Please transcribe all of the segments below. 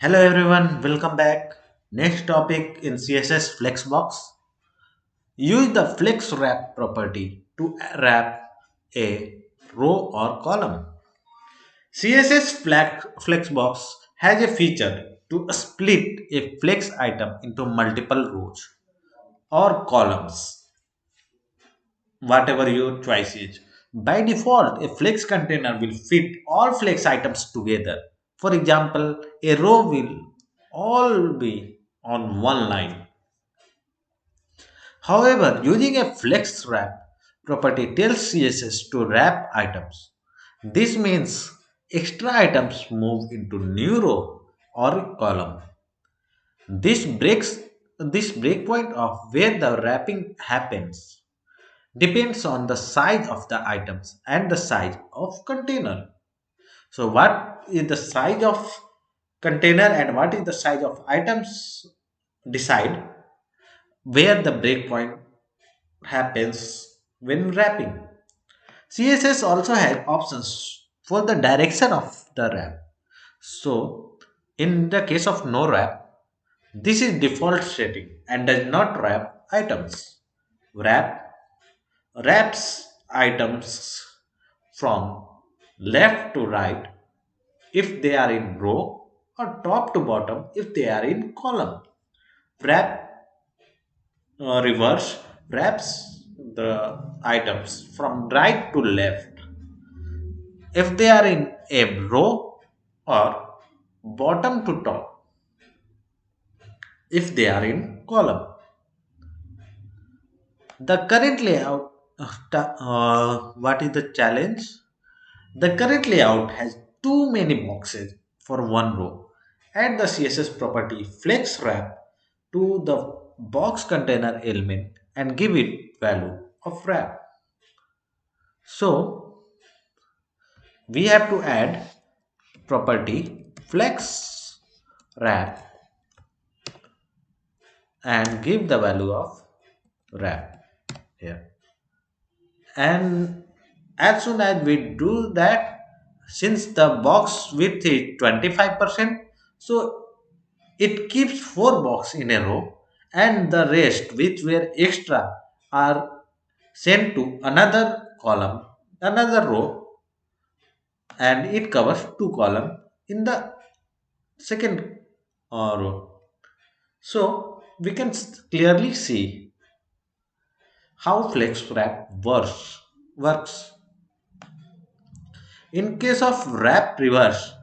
Hello everyone, welcome back. Next topic in CSS Flexbox. Use the flex wrap property to wrap a row or column. CSS Flexbox has a feature to split a flex item into multiple rows or columns, whatever your choice is. By default, a flex container will fit all flex items together. For example, a row will all be on one line. However, using a flex wrap property tells CSS to wrap items. This means extra items move into new row or column. This breaks this breakpoint of where the wrapping happens depends on the size of the items and the size of container. So what is the size of container and what is the size of items decide where the breakpoint happens when wrapping. CSS also has options for the direction of the wrap. So in the case of no wrap, this is default setting and does not wrap items. Wrap wraps items from left to right if they are in row or top to bottom if they are in column. Wrap reverse wraps the items from right to left if they are in a row or bottom to top if they are in column. The current layout, what is the challenge? The current layout has too many boxes for one row. Add the CSS property flex wrap to the box container element and give it value of wrap. So we have to add property flex wrap and give the value of wrap here. And as soon as we do that, since the box width is 25%, so it keeps four boxes in a row and the rest which were extra are sent to another column, another row, and it covers two columns in the second row. So we can clearly see how flex wrap works. In case of wrap reverse,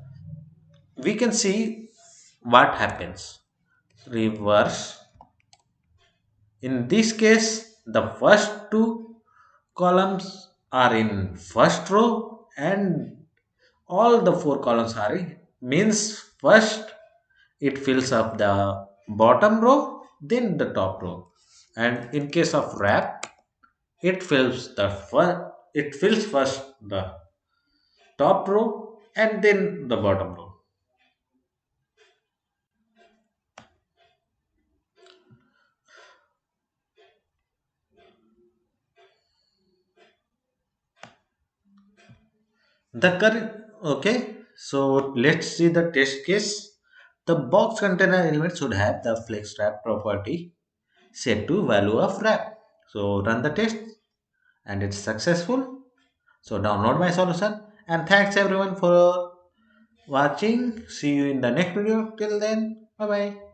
we can see what happens. Reverse. In this case, the first two columns are in first row and all the four columns are in means first it fills up the bottom row then the top row, and in case of wrap it fills first the top row and then the bottom row. The current okay, so let's see the test case. The box container element should have the flex wrap property set to value of wrap. So run the test and it's successful. So download my solution, and thanks everyone for watching. See you in the next video. Till then, bye bye.